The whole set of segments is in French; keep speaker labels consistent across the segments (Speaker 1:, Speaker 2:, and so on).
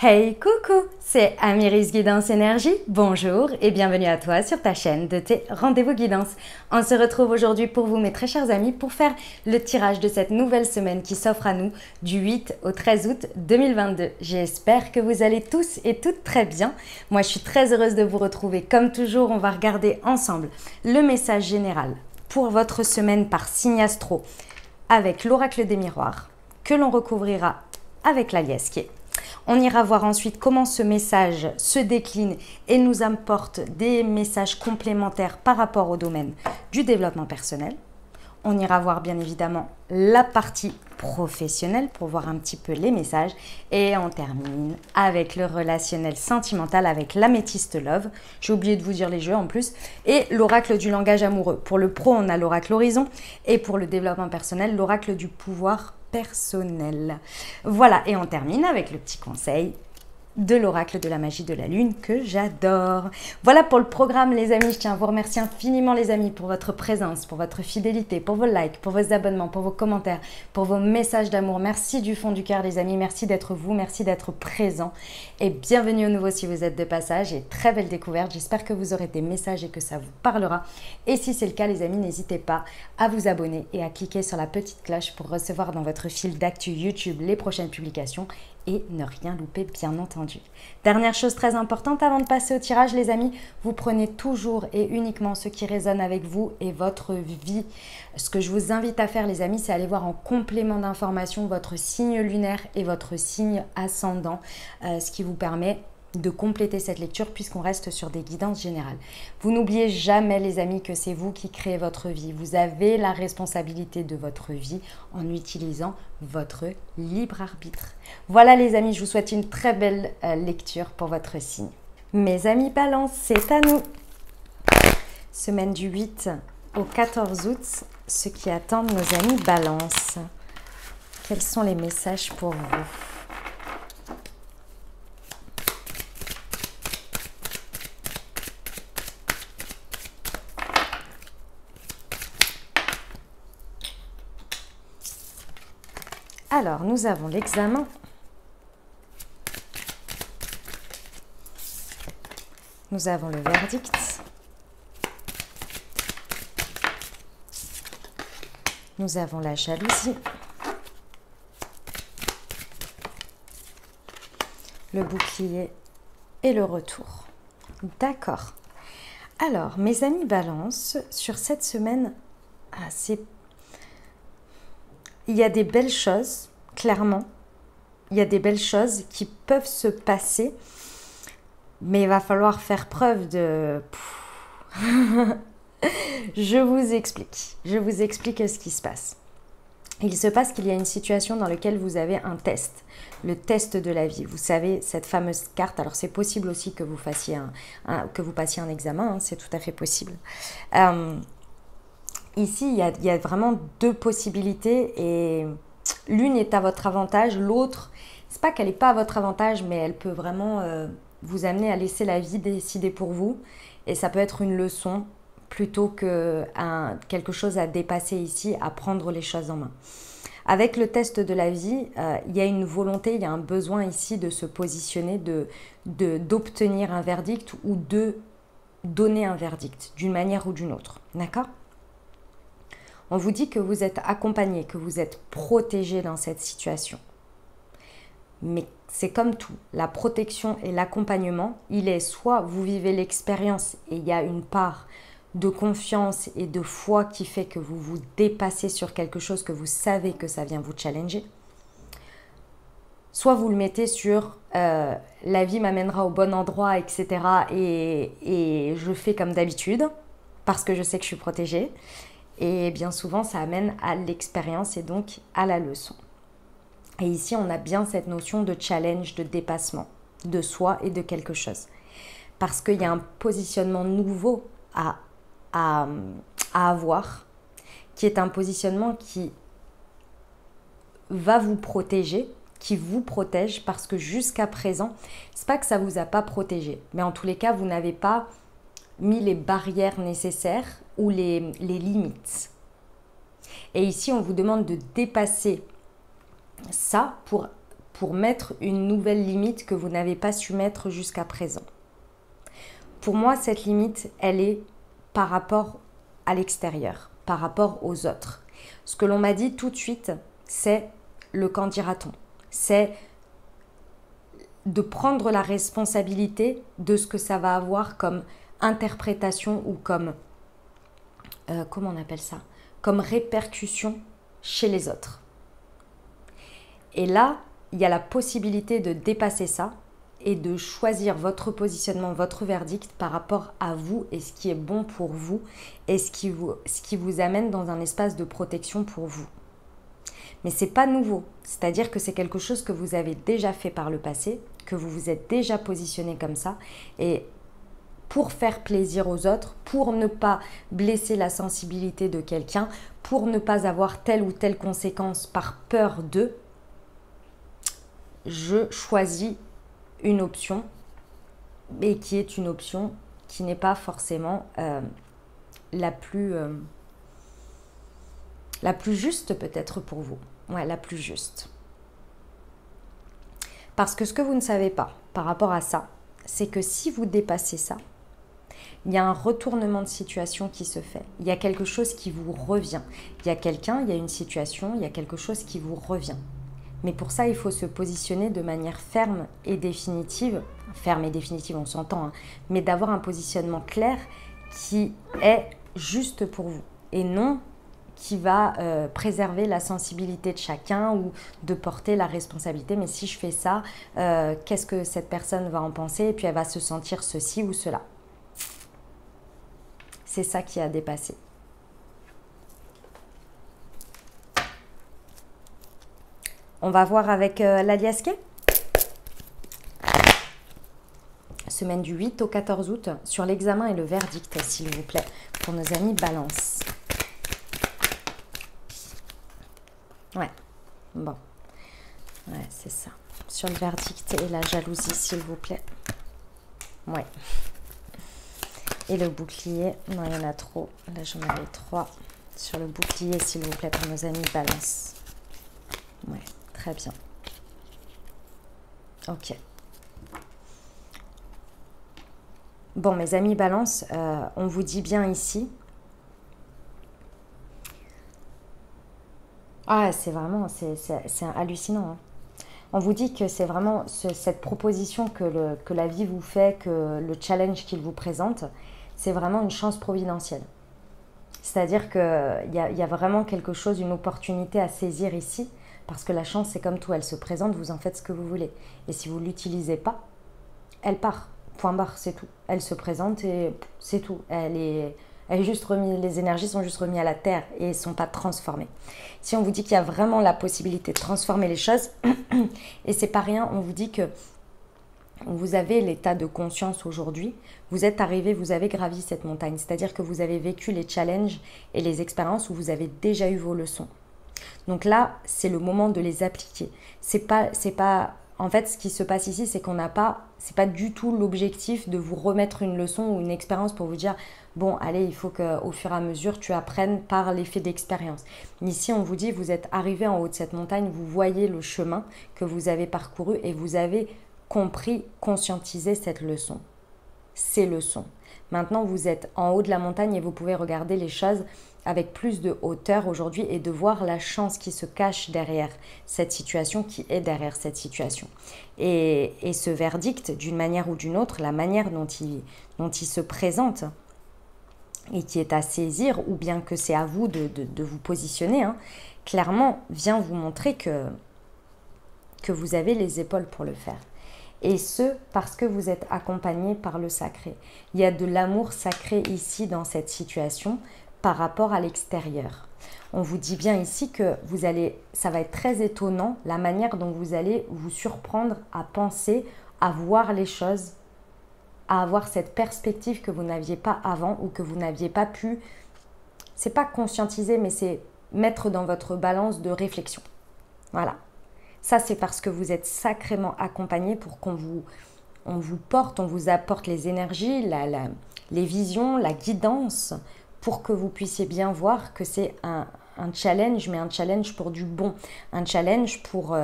Speaker 1: Hey, coucou, c'est Amiris Guidance Énergie. Bonjour et bienvenue à toi sur ta chaîne de tes rendez-vous guidance. On se retrouve aujourd'hui pour vous, mes très chers amis, pour faire le tirage de cette nouvelle semaine qui s'offre à nous du 8 au 13 août 2022. J'espère que vous allez tous et toutes très bien. Moi, je suis très heureuse de vous retrouver. Comme toujours, on va regarder ensemble le message général pour votre semaine par signe astro avec l'oracle des miroirs que l'on recouvrira avec la liesque. On ira voir ensuite comment ce message se décline et nous apporte des messages complémentaires par rapport au domaine du développement personnel. On ira voir bien évidemment la partie professionnelle pour voir un petit peu les messages. Et on termine avec le relationnel sentimental avec l'améthyste love. J'ai oublié de vous dire les jeux en plus. Et l'oracle du langage amoureux. Pour le pro, on a l'oracle horizon. Et pour le développement personnel, l'oracle du pouvoir personnel. Voilà, et on termine avec le petit conseil de l'oracle de la magie de la lune que j'adore. Voilà pour le programme les amis, je tiens à vous remercier infiniment les amis pour votre présence, pour votre fidélité, pour vos likes, pour vos abonnements, pour vos commentaires, pour vos messages d'amour. Merci du fond du cœur les amis, merci d'être vous, merci d'être présents et bienvenue au nouveau si vous êtes de passage et très belle découverte. J'espère que vous aurez des messages et que ça vous parlera et si c'est le cas les amis, n'hésitez pas à vous abonner et à cliquer sur la petite cloche pour recevoir dans votre fil d'actu YouTube les prochaines publications et ne rien louper bien entendu. Dernière chose très importante avant de passer au tirage les amis, vous prenez toujours et uniquement ce qui résonne avec vous et votre vie. Ce que je vous invite à faire les amis, c'est aller voir en complément d'information votre signe lunaire et votre signe ascendant, ce qui vous permet de compléter cette lecture puisqu'on reste sur des guidances générales. Vous n'oubliez jamais les amis que c'est vous qui créez votre vie. Vous avez la responsabilité de votre vie en utilisant votre libre arbitre. Voilà les amis, je vous souhaite une très belle lecture pour votre signe. Mes amis Balance, c'est à nous. Semaine du 8 au 14 août, ce qui attendent nos amis Balance. Quels sont les messages pour vous ? Alors, nous avons l'examen. Nous avons le verdict. Nous avons la jalousie. Le bouclier et le retour. D'accord. Alors, mes amis Balance, sur cette semaine, il y a des belles choses, clairement. Il y a des belles choses qui peuvent se passer, mais il va falloir faire preuve de... Je vous explique ce qui se passe. Il se passe qu'il y a une situation dans laquelle vous avez un test, le test de la vie. Vous savez, cette fameuse carte, alors c'est possible aussi que vous passiez un examen, hein, c'est tout à fait possible. Ici, il y a vraiment deux possibilités et l'une est à votre avantage, l'autre, c'est pas qu'elle n'est pas à votre avantage, mais elle peut vraiment vous amener à laisser la vie décider pour vous et ça peut être une leçon plutôt que quelque chose à dépasser ici, à prendre les choses en main. Avec le test de la vie, il y a une volonté, il y a un besoin ici de se positionner, d'obtenir un verdict ou de donner un verdict d'une manière ou d'une autre, d'accord ? On vous dit que vous êtes accompagné, que vous êtes protégé dans cette situation. Mais c'est comme tout, la protection et l'accompagnement, il est soit vous vivez l'expérience et il y a une part de confiance et de foi qui fait que vous vous dépassez sur quelque chose que vous savez que ça vient vous challenger. Soit vous le mettez sur la vie m'amènera au bon endroit, etc. Et je fais comme d'habitude parce que je sais que je suis protégée. Et bien souvent, ça amène à l'expérience et donc à la leçon. Et ici, on a bien cette notion de challenge, de dépassement de soi et de quelque chose. Parce qu'il y a un positionnement nouveau à avoir, qui est un positionnement qui va vous protéger, qui vous protège, parce que jusqu'à présent, c'est pas que ça vous a pas protégé, mais en tous les cas, vous n'avez pas mis les barrières nécessaires ou les limites. Et ici, on vous demande de dépasser ça pour pour mettre une nouvelle limite que vous n'avez pas su mettre jusqu'à présent. Pour moi, cette limite, elle est par rapport à l'extérieur, par rapport aux autres. Ce que l'on m'a dit tout de suite, c'est le qu'en dira-t-on. C'est de prendre la responsabilité de ce que ça va avoir comme interprétation ou comme, comment on appelle ça, comme répercussion chez les autres. Et là, il y a la possibilité de dépasser ça et de choisir votre positionnement, votre verdict par rapport à vous et ce qui est bon pour vous et ce qui vous amène dans un espace de protection pour vous. Mais ce n'est pas nouveau, c'est-à-dire que c'est quelque chose que vous avez déjà fait par le passé, que vous vous êtes déjà positionné comme ça et pour faire plaisir aux autres, pour ne pas blesser la sensibilité de quelqu'un, pour ne pas avoir telle ou telle conséquence par peur d'eux, je choisis une option, mais qui est une option qui n'est pas forcément la plus juste peut-être pour vous. Ouais, la plus juste. Parce que ce que vous ne savez pas par rapport à ça, c'est que si vous dépassez ça, il y a un retournement de situation qui se fait. Il y a quelque chose qui vous revient. Il y a quelqu'un, il y a une situation, il y a quelque chose qui vous revient. Mais pour ça, il faut se positionner de manière ferme et définitive. Ferme et définitive, on s'entend, hein, mais d'avoir un positionnement clair qui est juste pour vous et non qui va préserver la sensibilité de chacun ou de porter la responsabilité. Mais si je fais ça, qu'est-ce que cette personne va en penser? Et puis elle va se sentir ceci ou cela. C'est ça qui a dépassé. On va voir avec l'alias Kay. Semaine du 8 au 14 août sur l'examen et le verdict, s'il vous plaît, pour nos amis Balance. Ouais, bon. Ouais, c'est ça. Sur le verdict et la jalousie, s'il vous plaît. Ouais. Et le bouclier, non, il y en a trop. Là, j'en avais 3. Sur le bouclier, s'il vous plaît, pour nos amis Balance. Ouais, très bien. Ok. Bon, mes amis Balance, on vous dit bien ici. Ah, c'est vraiment, c'est hallucinant. Hein. On vous dit que c'est vraiment cette proposition que la vie vous fait, que le challenge qu'il vous présente, c'est vraiment une chance providentielle. C'est-à-dire qu'il y a vraiment quelque chose, une opportunité à saisir ici, parce que la chance, c'est comme tout, elle se présente, vous en faites ce que vous voulez. Et si vous ne l'utilisez pas, elle part, point barre, c'est tout. Elle se présente et c'est tout. Elle est juste remise, les énergies sont juste remises à la terre et ne sont pas transformées. Si on vous dit qu'il y a vraiment la possibilité de transformer les choses, et c'est pas rien, on vous dit que vous avez l'état de conscience aujourd'hui, vous êtes arrivé, vous avez gravi cette montagne, c'est-à-dire que vous avez vécu les challenges et les expériences où vous avez déjà eu vos leçons. Donc là, c'est le moment de les appliquer. C'est pas, en fait, ce qui se passe ici, c'est qu'on n'a pas, c'est pas du tout l'objectif de vous remettre une leçon ou une expérience pour vous dire bon, allez, il faut qu'au fur et à mesure, tu apprennes par l'effet d'expérience. Ici, on vous dit, vous êtes arrivé en haut de cette montagne, vous voyez le chemin que vous avez parcouru et vous avez compris, conscientisé cette leçon. Ces leçons. Maintenant, vous êtes en haut de la montagne et vous pouvez regarder les choses avec plus de hauteur aujourd'hui et de voir la chance qui se cache derrière cette situation, qui est derrière cette situation. Et ce verdict, d'une manière ou d'une autre, la manière dont il se présente et qui est à saisir, ou bien que c'est à vous de vous positionner, hein, clairement vient vous montrer que vous avez les épaules pour le faire. Et ce, parce que vous êtes accompagné par le sacré. Il y a de l'amour sacré ici dans cette situation par rapport à l'extérieur. On vous dit bien ici que ça va être très étonnant la manière dont vous allez vous surprendre à penser, à voir les choses, à avoir cette perspective que vous n'aviez pas avant ou que vous n'aviez pas pu, c'est pas conscientiser, mais c'est mettre dans votre balance de réflexion. Voilà. Ça, c'est parce que vous êtes sacrément accompagné pour qu'on vous porte, on vous apporte les énergies, les visions, la guidance, pour que vous puissiez bien voir que c'est un challenge, mais un challenge pour du bon, un challenge pour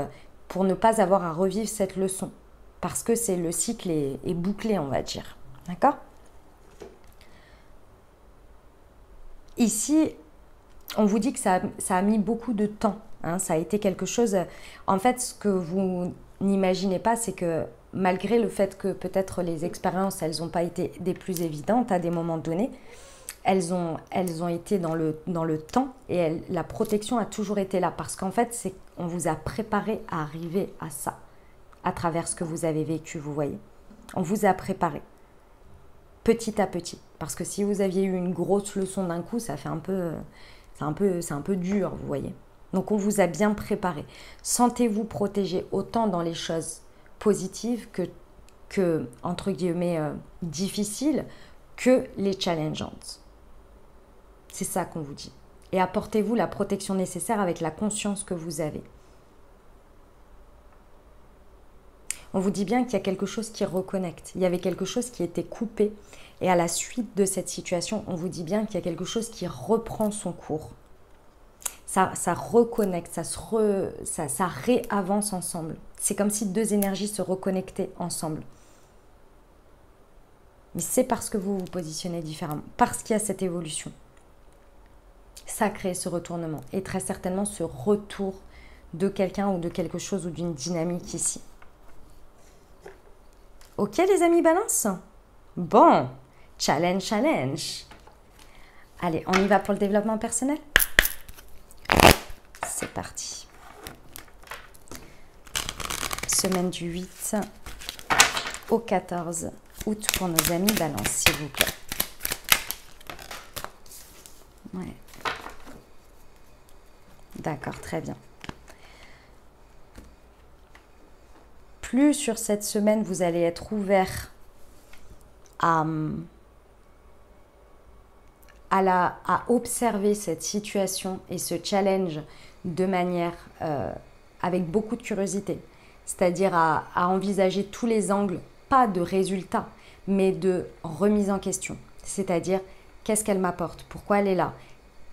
Speaker 1: pour ne pas avoir à revivre cette leçon. Parce que le cycle est bouclé, on va dire. D'accord? Ici, on vous dit que ça a mis beaucoup de temps. Hein, ça a été quelque chose... En fait, ce que vous n'imaginez pas, c'est que malgré le fait que peut-être les expériences, elles n'ont pas été des plus évidentes à des moments donnés, elles ont été dans le temps et la protection a toujours été là. Parce qu'en fait, on vous a préparé à arriver à ça, à travers ce que vous avez vécu, vous voyez. On vous a préparé, petit à petit. Parce que si vous aviez eu une grosse leçon d'un coup, ça fait c'est un peu dur, vous voyez. Donc on vous a bien préparé. Sentez-vous protégé autant dans les choses positives que entre guillemets, difficiles, que les challengeantes. C'est ça qu'on vous dit. Et apportez-vous la protection nécessaire avec la conscience que vous avez. On vous dit bien qu'il y a quelque chose qui reconnecte. Il y avait quelque chose qui était coupé. Et à la suite de cette situation, on vous dit bien qu'il y a quelque chose qui reprend son cours. Ça reconnecte, ça réavance ensemble. C'est comme si deux énergies se reconnectaient ensemble. Mais c'est parce que vous vous positionnez différemment, parce qu'il y a cette évolution. Ça crée ce retournement et très certainement ce retour de quelqu'un ou de quelque chose ou d'une dynamique ici. Ok les amis balance? Bon, challenge. Allez, on y va pour le développement personnel? C'est parti. Semaine du 8 au 14 août pour nos amis balance, s'il vous plaît. Ouais. D'accord, très bien. Plus sur cette semaine, vous allez être ouvert à observer cette situation et ce challenge de manière avec beaucoup de curiosité. C'est-à-dire à envisager tous les angles, pas de résultats, mais de remise en question. C'est-à-dire, qu'est-ce qu'elle m'apporte? Pourquoi elle est là?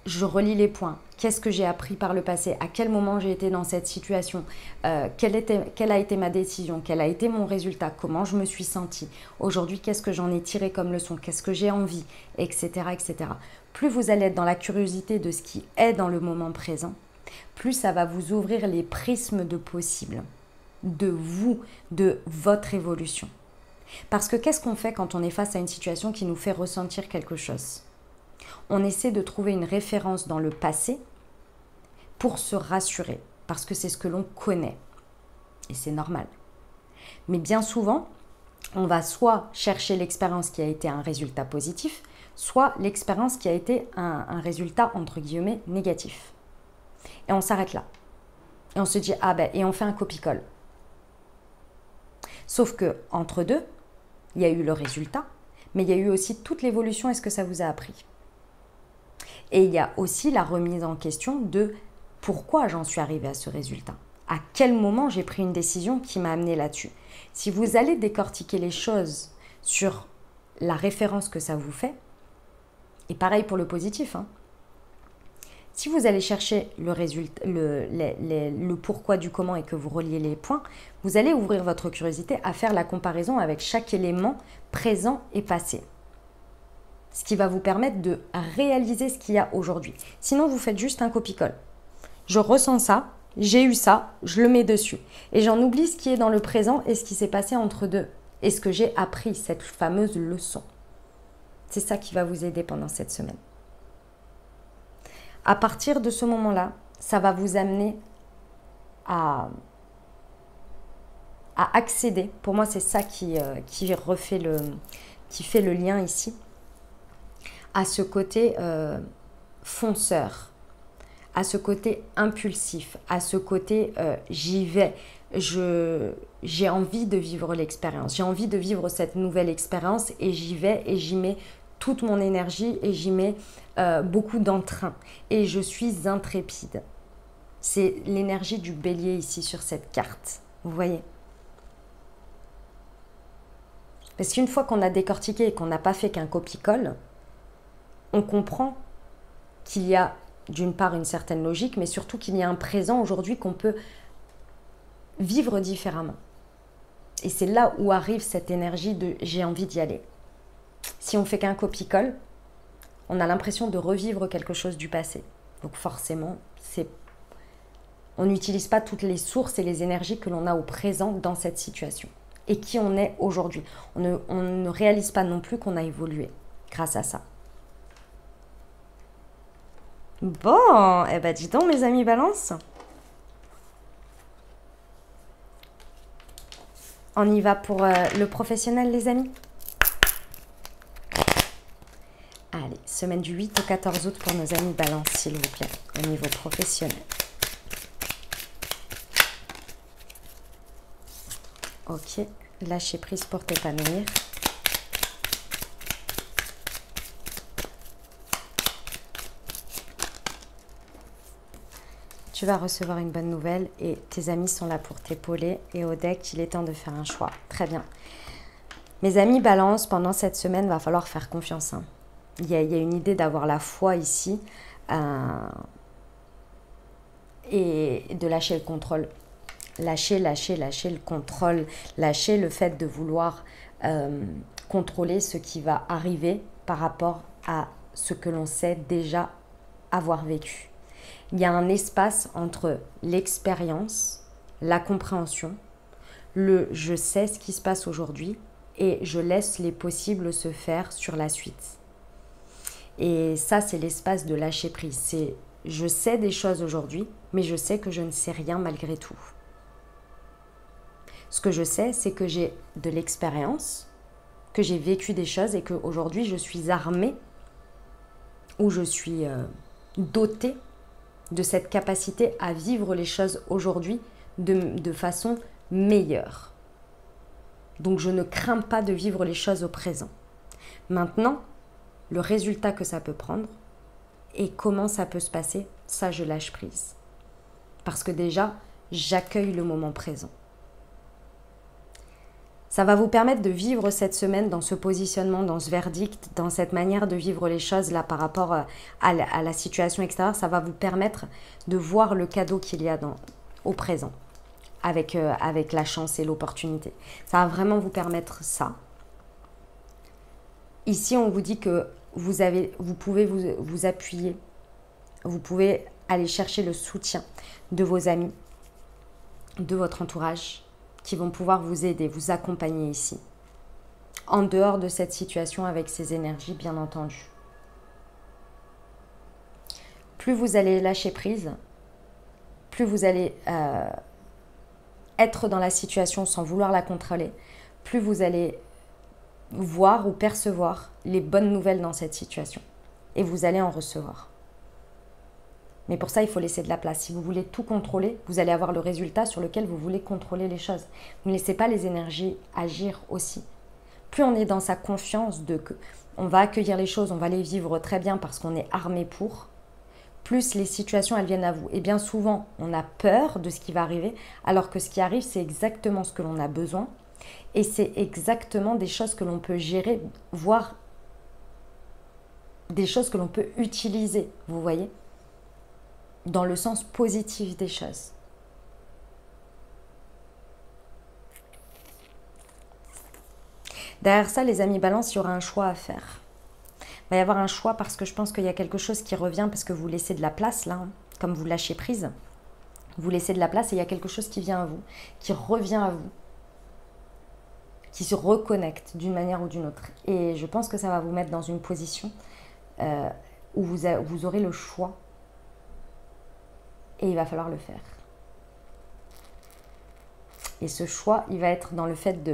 Speaker 1: Je relis les points. Qu'est-ce que j'ai appris par le passé? À quel moment j'ai été dans cette situation? Quelle a été ma décision? Quel a été mon résultat? Comment je me suis sentie? Aujourd'hui, qu'est-ce que j'en ai tiré comme leçon? Qu'est-ce que j'ai envie? Etc., etc. Plus vous allez être dans la curiosité de ce qui est dans le moment présent, plus ça va vous ouvrir les prismes de possible, de vous, de votre évolution. Parce que qu'est-ce qu'on fait quand on est face à une situation qui nous fait ressentir quelque chose? On essaie de trouver une référence dans le passé pour se rassurer, parce que c'est ce que l'on connaît. Et c'est normal. Mais bien souvent, on va soit chercher l'expérience qui a été un résultat positif, soit l'expérience qui a été un résultat, entre guillemets, négatif. Et on s'arrête là. Et on se dit, ah ben, et on fait un copie-colle. Sauf que entre deux, il y a eu le résultat, mais il y a eu aussi toute l'évolution et ce que ça vous a appris. Et il y a aussi la remise en question de pourquoi j'en suis arrivée à ce résultat. À quel moment j'ai pris une décision qui m'a amené là-dessus. Si vous allez décortiquer les choses sur la référence que ça vous fait, et pareil pour le positif, hein, si vous allez chercher le résultat, le pourquoi du comment et que vous reliez les points, vous allez ouvrir votre curiosité à faire la comparaison avec chaque élément présent et passé. Ce qui va vous permettre de réaliser ce qu'il y a aujourd'hui. Sinon, vous faites juste un copie-colle. Je ressens ça, j'ai eu ça, je le mets dessus. Et j'en oublie ce qui est dans le présent et ce qui s'est passé entre deux. Et ce que j'ai appris, cette fameuse leçon. C'est ça qui va vous aider pendant cette semaine. À partir de ce moment-là, ça va vous amener à accéder. Pour moi, c'est ça qui fait le lien ici. À ce côté fonceur, à ce côté impulsif, à ce côté j'y vais, j'ai envie de vivre l'expérience, j'ai envie de vivre cette nouvelle expérience et j'y vais et j'y mets toute mon énergie et j'y mets beaucoup d'entrain et je suis intrépide. C'est l'énergie du bélier ici sur cette carte, vous voyez? Parce qu'une fois qu'on a décortiqué et qu'on n'a pas fait qu'un copie-colle, on comprend qu'il y a d'une part une certaine logique, mais surtout qu'il y a un présent aujourd'hui qu'on peut vivre différemment. Et c'est là où arrive cette énergie de j'ai envie d'y aller. Si on fait qu'un copie-colle, on a l'impression de revivre quelque chose du passé. Donc forcément, on n'utilise pas toutes les sources et les énergies que l'on a au présent dans cette situation. Et qui on est aujourd'hui. On ne réalise pas non plus qu'on a évolué grâce à ça. Bon, eh ben dis donc mes amis Balance. On y va pour le professionnel les amis. Allez, semaine du 8 au 14 août pour nos amis Balance s'il vous plaît, au niveau professionnel. Ok, lâcher prise pour t'épanouir. Tu vas recevoir une bonne nouvelle et tes amis sont là pour t'épauler. Et au deck, il est temps de faire un choix. Très bien. Mes amis Balance, pendant cette semaine, il va falloir faire confiance. Hein. Il y a une idée d'avoir la foi ici et de lâcher le contrôle. Lâcher le contrôle. Lâcher le fait de vouloir contrôler ce qui va arriver par rapport à ce que l'on sait déjà avoir vécu. Il y a un espace entre l'expérience, la compréhension, le je sais ce qui se passe aujourd'hui et je laisse les possibles se faire sur la suite. Et ça, c'est l'espace de lâcher prise. C'est je sais des choses aujourd'hui, mais je sais que je ne sais rien malgré tout. Ce que je sais, c'est que j'ai de l'expérience, que j'ai vécu des choses et qu'aujourd'hui, je suis armée ou je suis dotée de cette capacité à vivre les choses aujourd'hui de façon meilleure. Donc je ne crains pas de vivre les choses au présent. Maintenant, le résultat que ça peut prendre et comment ça peut se passer, ça je lâche prise. Parce que déjà, j'accueille le moment présent. Ça va vous permettre de vivre cette semaine dans ce positionnement, dans ce verdict, dans cette manière de vivre les choses là par rapport à la situation extérieure. Ça va vous permettre de voir le cadeau qu'il y a au présent avec la chance et l'opportunité. Ça va vraiment vous permettre ça. Ici, on vous dit que vous pouvez vous appuyer. Vous pouvez aller chercher le soutien de vos amis, de votre entourage, qui vont pouvoir vous aider, vous accompagner ici. En dehors de cette situation avec ces énergies, bien entendu. Plus vous allez lâcher prise, plus vous allez être dans la situation sans vouloir la contrôler, plus vous allez voir ou percevoir les bonnes nouvelles dans cette situation. Et vous allez en recevoir. Mais pour ça, il faut laisser de la place. Si vous voulez tout contrôler, vous allez avoir le résultat sur lequel vous voulez contrôler les choses. Vous ne laissez pas les énergies agir aussi. Plus on est dans sa confiance on va accueillir les choses, on va les vivre très bien parce qu'on est armé pour, plus les situations, elles viennent à vous. Et bien souvent, on a peur de ce qui va arriver, alors que ce qui arrive, c'est exactement ce que l'on a besoin. Et c'est exactement des choses que l'on peut gérer, voire des choses que l'on peut utiliser, vous voyez ? Dans le sens positif des choses. Derrière ça, les amis Balance, il y aura un choix à faire. Il va y avoir un choix parce que je pense qu'il y a quelque chose qui revient parce que vous laissez de la place là, hein, comme vous lâchez prise. Vous laissez de la place et il y a quelque chose qui vient à vous, qui revient à vous, qui se reconnecte d'une manière ou d'une autre. Et je pense que ça va vous mettre dans une position où vous aurez le choix. Et il va falloir le faire. Et ce choix, il va être dans le fait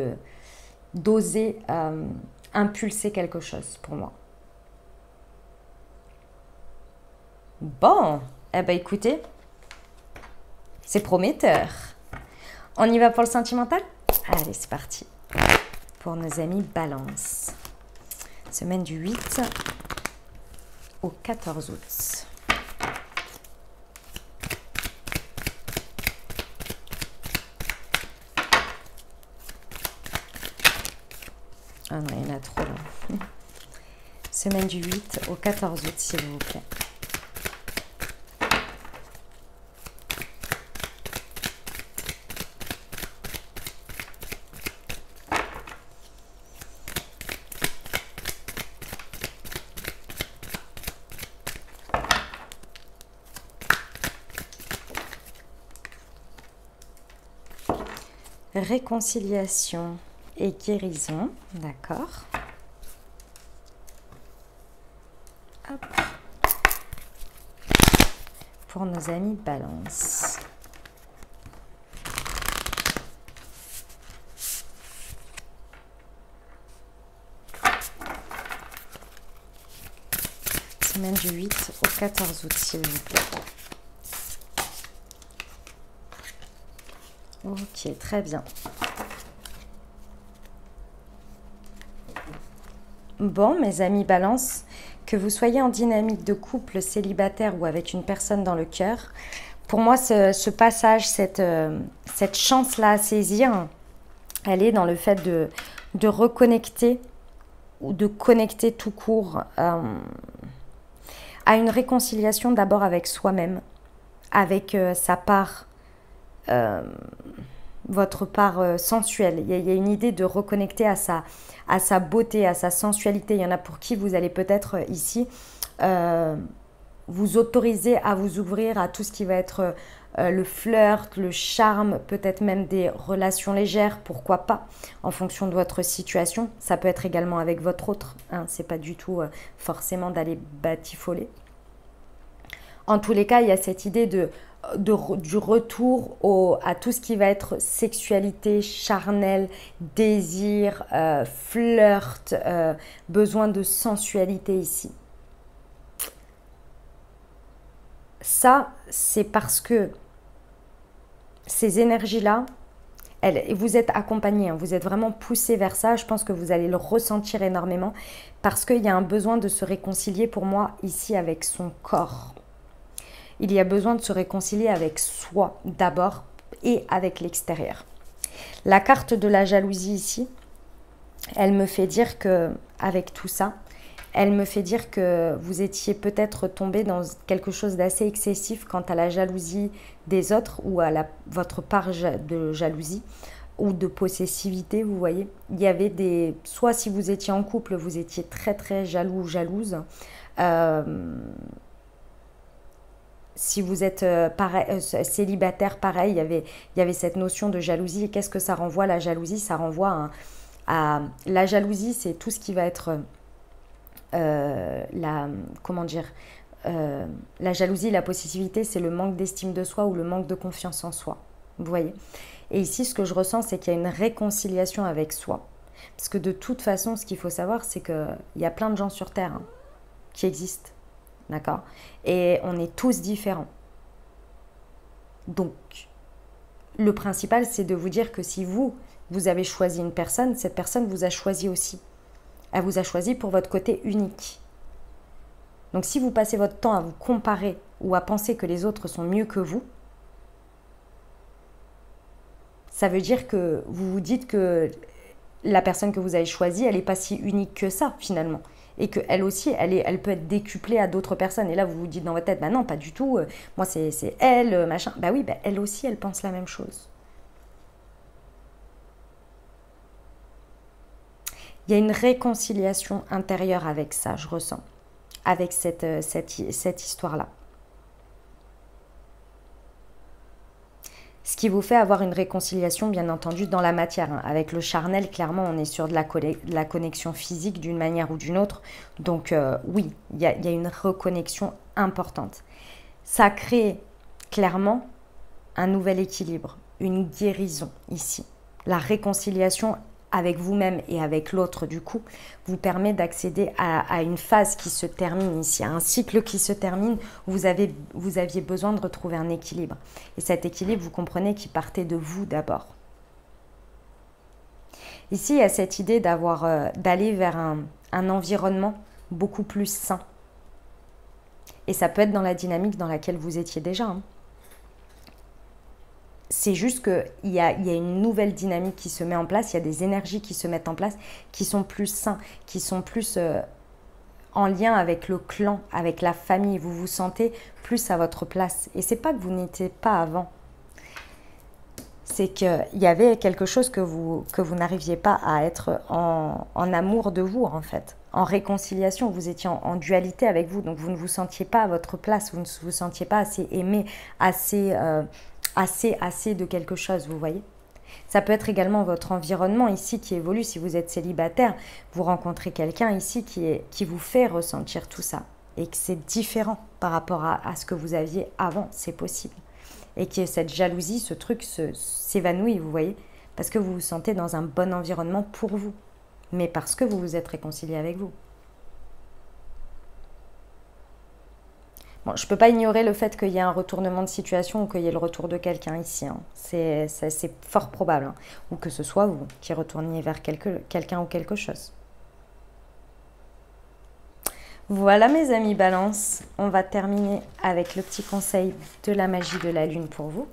Speaker 1: d'oser impulser quelque chose pour moi. Bon, eh ben écoutez, c'est prometteur. On y va pour le sentimental ? Allez, c'est parti. Pour nos amis Balance. Semaine du 8 au 14 août. Ah non, il y en a trop là. Semaine du 8 au 14 août, s'il vous plaît. réconciliation et guérison, d'accord. Hop. Pour nos amis Balance. Semaine du 8 au 14 août, s'il vous plaît. Ok, très bien. Bon, mes amis Balance, que vous soyez en dynamique de couple, célibataire ou avec une personne dans le cœur, pour moi, ce passage, cette chance-là à saisir, elle est dans le fait de reconnecter ou de connecter tout court à une réconciliation d'abord avec soi-même, avec sa part, votre part sensuelle. Il y a une idée de reconnecter à sa beauté, à sa sensualité. Il y en a pour qui vous allez peut-être ici vous autoriser à vous ouvrir à tout ce qui va être le flirt, le charme, peut-être même des relations légères, pourquoi pas, en fonction de votre situation. Ça peut être également avec votre autre, hein, c'est pas du tout forcément d'aller batifoler. En tous les cas, il y a cette idée du retour à tout ce qui va être sexualité, charnel, désir, flirt, besoin de sensualité ici. Ça, c'est parce que ces énergies-là, vous êtes accompagné, hein, vous êtes vraiment poussé vers ça. Je pense que vous allez le ressentir énormément parce qu'il y a un besoin de se réconcilier pour moi ici avec son corps. Il y a besoin de se réconcilier avec soi d'abord et avec l'extérieur. La carte de la jalousie ici, elle me fait dire que avec tout ça, elle me fait dire que vous étiez peut-être tombé dans quelque chose d'assez excessif quant à la jalousie des autres ou à votre part de jalousie ou de possessivité, vous voyez. Il y avait soit si vous étiez en couple, vous étiez très très jaloux ou jalouse. Si vous êtes célibataire, pareil, il y avait cette notion de jalousie. Et qu'est-ce que ça renvoie, la jalousie? Ça renvoie à la jalousie, c'est tout ce qui va être... comment dire, la jalousie, la possessivité, c'est le manque d'estime de soi ou le manque de confiance en soi. Vous voyez? Et ici, ce que je ressens, c'est qu'il y a une réconciliation avec soi. Parce que de toute façon, ce qu'il faut savoir, c'est qu'il y a plein de gens sur Terre hein, qui existent. D'accord? Et on est tous différents. Donc, le principal, c'est de vous dire que si vous avez choisi une personne, cette personne vous a choisi aussi. Elle vous a choisi pour votre côté unique. Donc si vous passez votre temps à vous comparer ou à penser que les autres sont mieux que vous, ça veut dire que vous vous dites que la personne que vous avez choisie, elle n'est pas si unique que ça finalement. Et qu'elle aussi, elle peut être décuplée à d'autres personnes. Et là, vous vous dites dans votre tête, bah non, pas du tout, moi c'est elle, machin. Bah oui, bah elle aussi, elle pense la même chose. Il y a une réconciliation intérieure avec ça, je ressens, avec cette histoire-là. Ce qui vous fait avoir une réconciliation, bien entendu, dans la matière. Hein. Avec le charnel, clairement, on est sur de la connexion physique d'une manière ou d'une autre. Donc, oui, il y a une reconnexion importante. Ça crée clairement un nouvel équilibre, une guérison ici. La réconciliation avec vous-même et avec l'autre du coup, vous permet d'accéder à une phase qui se termine ici, à un cycle qui se termine où vous aviez besoin de retrouver un équilibre. Et cet équilibre, vous comprenez qu'il partait de vous d'abord. Ici, il y a cette idée d'aller vers un environnement beaucoup plus sain. Et ça peut être dans la dynamique dans laquelle vous étiez déjà. Hein. C'est juste qu'il y a une nouvelle dynamique qui se met en place, il y a des énergies qui se mettent en place, qui sont plus sains, qui sont plus en lien avec le clan, avec la famille. Vous vous sentez plus à votre place. Et c'est pas que vous n'étiez pas avant. C'est qu'il y avait quelque chose que vous n'arriviez pas à être en amour de vous, en fait. En réconciliation, vous étiez en dualité avec vous. Donc, vous ne vous sentiez pas à votre place, vous ne vous sentiez pas assez aimé, assez de quelque chose, vous voyez. Ça peut être également votre environnement ici qui évolue. Si vous êtes célibataire, vous rencontrez quelqu'un ici qui vous fait ressentir tout ça. Et que c'est différent par rapport à ce que vous aviez avant, c'est possible. Et que cette jalousie, ce truc s'évanouit, vous voyez, parce que vous vous sentez dans un bon environnement pour vous, mais parce que vous vous êtes réconcilié avec vous. Bon, je ne peux pas ignorer le fait qu'il y ait un retournement de situation ou qu'il y ait le retour de quelqu'un ici. Hein. C'est fort probable. Hein. Ou que ce soit vous qui retourniez vers quelqu'un ou quelque chose. Voilà mes amis Balance. On va terminer avec le petit conseil de la magie de la Lune pour vous.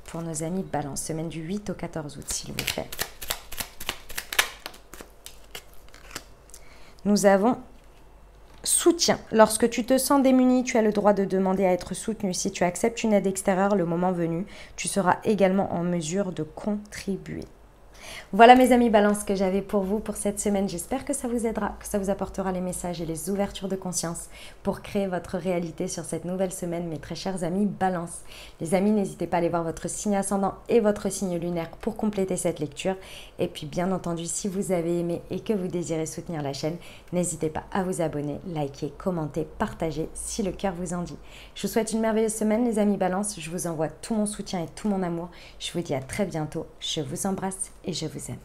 Speaker 1: Pour nos amis Balance, semaine du 8 au 14 août, s'il vous plaît. Nous avons soutien. Lorsque tu te sens démuni, tu as le droit de demander à être soutenu. Si tu acceptes une aide extérieure le moment venu, tu seras également en mesure de contribuer. Voilà mes amis Balance ce que j'avais pour vous pour cette semaine. J'espère que ça vous aidera, que ça vous apportera les messages et les ouvertures de conscience pour créer votre réalité sur cette nouvelle semaine, mes très chers amis Balance. Les amis, n'hésitez pas à aller voir votre signe ascendant et votre signe lunaire pour compléter cette lecture. Et puis bien entendu, si vous avez aimé et que vous désirez soutenir la chaîne, n'hésitez pas à vous abonner, liker, commenter, partager si le cœur vous en dit. Je vous souhaite une merveilleuse semaine les amis Balance. Je vous envoie tout mon soutien et tout mon amour. Je vous dis à très bientôt. Je vous embrasse et je vous aime.